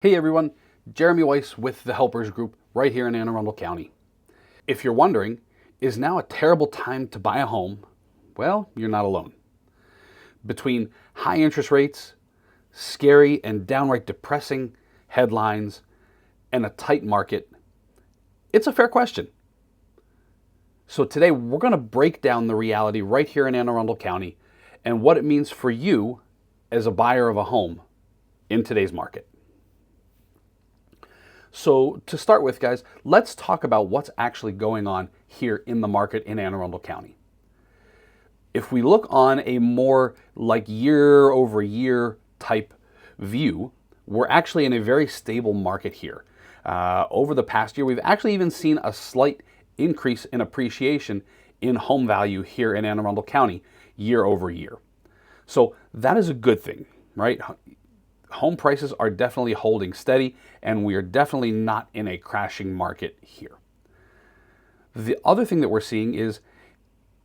Hey everyone, Jeremy Weiss with the Helpers Group right here in Anne Arundel County. If you're wondering, is now a terrible time to buy a home? Well, you're not alone. Between high interest rates, scary and downright depressing headlines, and a tight market, it's a fair question. So today we're going to break down the reality right here in Anne Arundel County and what it means for you as a buyer of a home in today's market. So to start with, guys, let's talk about what's actually going on here in the market in Anne Arundel County. If we look on a more like year over year type view, we're actually in a very stable market here. Over the past year, we've actually even seen a slight increase in appreciation in home value here in Anne Arundel County year over year. So that is a good thing, right? Home prices are definitely holding steady, and we are definitely not in a crashing market here. The other thing that we're seeing is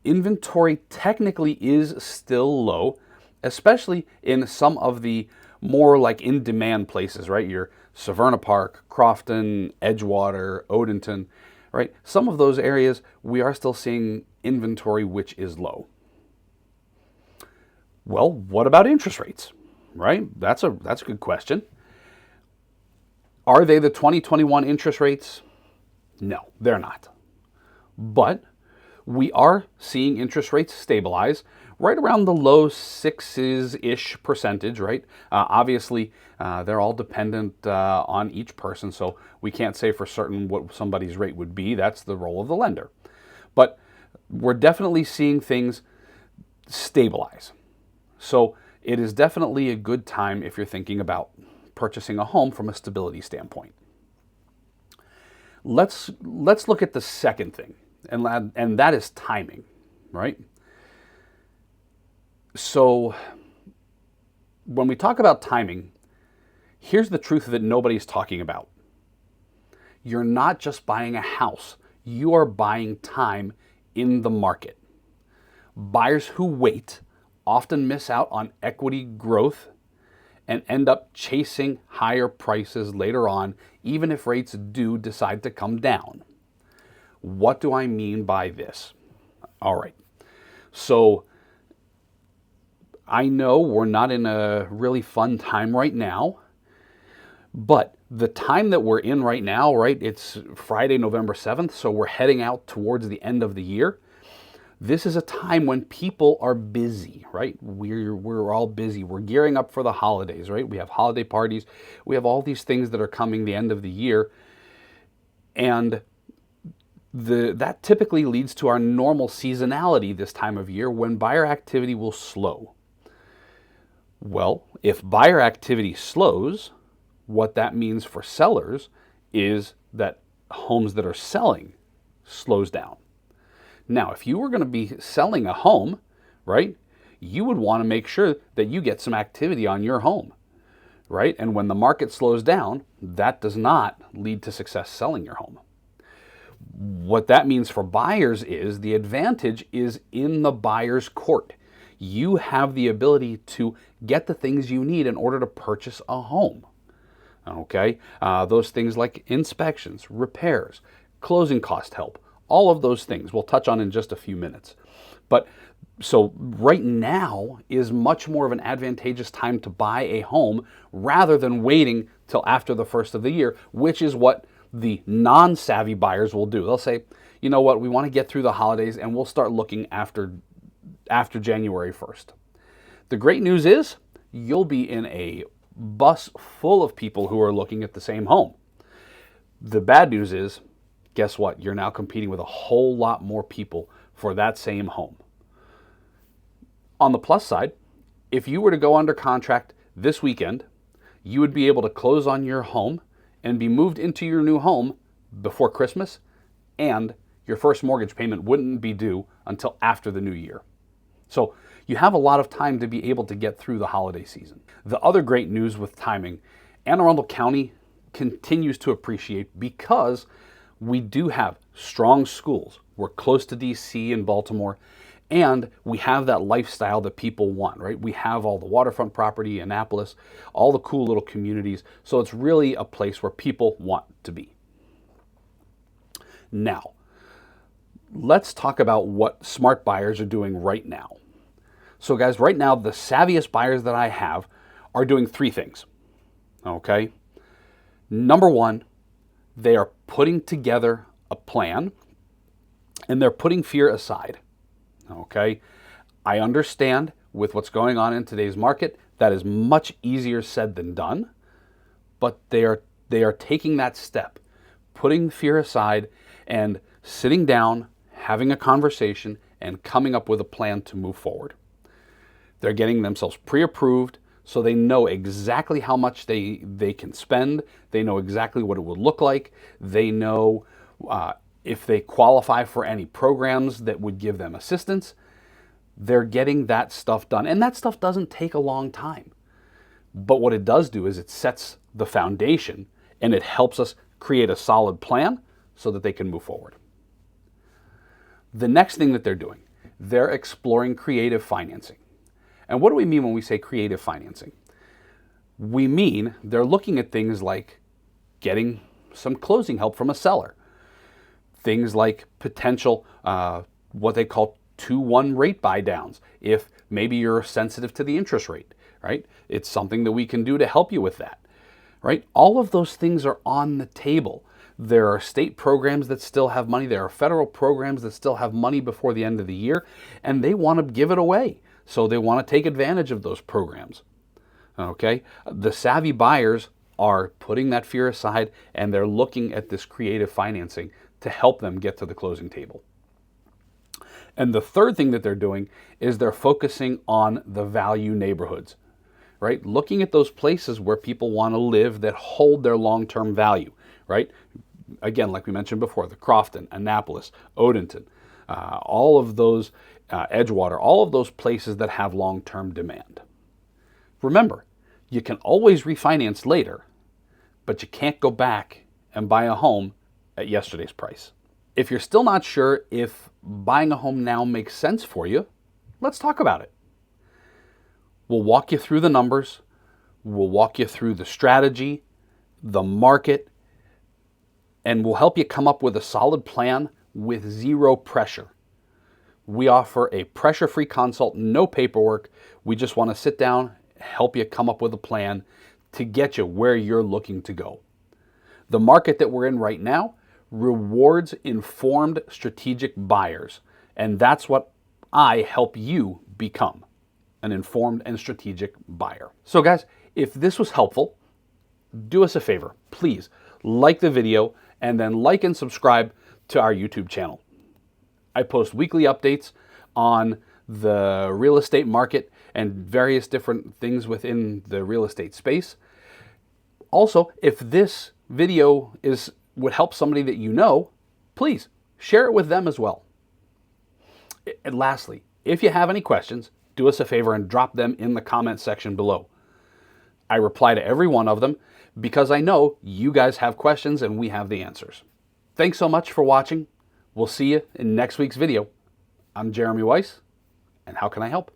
inventory technically is still low, especially in some of the more like in-demand places, right? Your Severna Park, Crofton, Edgewater, Odenton, right? Some of those areas, we are still seeing inventory which is low. Well, what about interest rates? Right? That's a good question. Are they the 2021 interest rates? No, they're not. But we are seeing interest rates stabilize right around the low sixes-ish percentage, right? Obviously, they're all dependent on each person, so we can't say for certain what somebody's rate would be. That's the role of the lender. But we're definitely seeing things stabilize. So it is definitely a good time if you're thinking about purchasing a home from a stability standpoint. Let's look at the second thing, and that is timing, right? So when we talk about timing, here's the truth that nobody's talking about. You're not just buying a house, you are buying time in the market. Buyers who wait often miss out on equity growth and end up chasing higher prices later on, even if rates do decide to come down. What do I mean by this? All right. So I know we're not in a really fun time right now, but the time that we're in right now, right, it's Friday, November 7th, so we're heading out towards the end of the year. This is a time when people are busy, right? We're all busy. We're gearing up for the holidays, right? We have holiday parties. We have all these things that are coming the end of the year. And that typically leads to our normal seasonality this time of year when buyer activity will slow. Well, if buyer activity slows, what that means for sellers is that homes that are selling slows down. Now, if you were going to be selling a home, right, you would want to make sure that you get some activity on your home, right? And when the market slows down, that does not lead to success selling your home. What that means for buyers is the advantage is in the buyer's court. You have the ability to get the things you need in order to purchase a home. Okay? Those things like inspections, repairs, closing cost help. All of those things we'll touch on in just a few minutes. But so right now is much more of an advantageous time to buy a home rather than waiting till after the first of the year, which is what the non-savvy buyers will do. They'll say, you know what, we want to get through the holidays and we'll start looking after January 1st. The great news is you'll be in a bus full of people who are looking at the same home. The bad news is, guess what? You're now competing with a whole lot more people for that same home. On the plus side, if you were to go under contract this weekend, you would be able to close on your home and be moved into your new home before Christmas, and your first mortgage payment wouldn't be due until after the new year. So you have a lot of time to be able to get through the holiday season. The other great news with timing, Anne Arundel County continues to appreciate because we do have strong schools. We're close to DC and Baltimore, And we have that lifestyle that people want, right? We have all the waterfront property, Annapolis, all the cool little communities. So it's really a place where people want to be. Now, let's talk about what smart buyers are doing right now. So guys, right now, the savviest buyers that I have are doing three things, okay? Number one, they are putting together a plan and they're putting fear aside, okay? I understand with what's going on in today's market, that is much easier said than done, but they are taking that step, putting fear aside and sitting down, having a conversation, and coming up with a plan to move forward. They're getting themselves pre-approved so they know exactly how much they can spend. They know exactly what it would look like. They know if they qualify for any programs that would give them assistance. They're getting that stuff done. And that stuff doesn't take a long time. But what it does do is it sets the foundation and it helps us create a solid plan so that they can move forward. The next thing that they're doing, they're exploring creative financing. And what do we mean when we say creative financing? We mean they're looking at things like getting some closing help from a seller. Things like potential, what they call 2-1 rate buy downs. If maybe you're sensitive to the interest rate, right? It's something that we can do to help you with that, right? All of those things are on the table. There are state programs that still have money. There are federal programs that still have money before the end of the year, and they want to give it away. So they want to take advantage of those programs. Okay? The savvy buyers are putting that fear aside and they're looking at this creative financing to help them get to the closing table. And the third thing that they're doing is they're focusing on the value neighborhoods, right? Looking at those places where people want to live that hold their long-term value, right? Again, like we mentioned before, the Crofton, Annapolis, Odenton, all of those, Edgewater, all of those places that have long-term demand. Remember, you can always refinance later, but you can't go back and buy a home at yesterday's price. If you're still not sure if buying a home now makes sense for you, let's talk about it. We'll walk you through the numbers, we'll walk you through the strategy, the market, and we'll help you come up with a solid plan with zero pressure. We offer a pressure-free consult, no paperwork. We just want to sit down, help you come up with a plan to get you where you're looking to go. The market that we're in right now rewards informed strategic buyers, and that's what I help you become, an informed and strategic buyer. So guys, if this was helpful, do us a favor, please like the video and then like and subscribe to our YouTube channel. I post weekly updates on the real estate market and various different things within the real estate space. Also, if this video would help somebody that you know, please share it with them as well. And lastly, if you have any questions, do us a favor and drop them in the comment section below. I reply to every one of them because I know you guys have questions and we have the answers. Thanks so much for watching. We'll see you in next week's video. I'm Jeremy Weiss, and how can I help?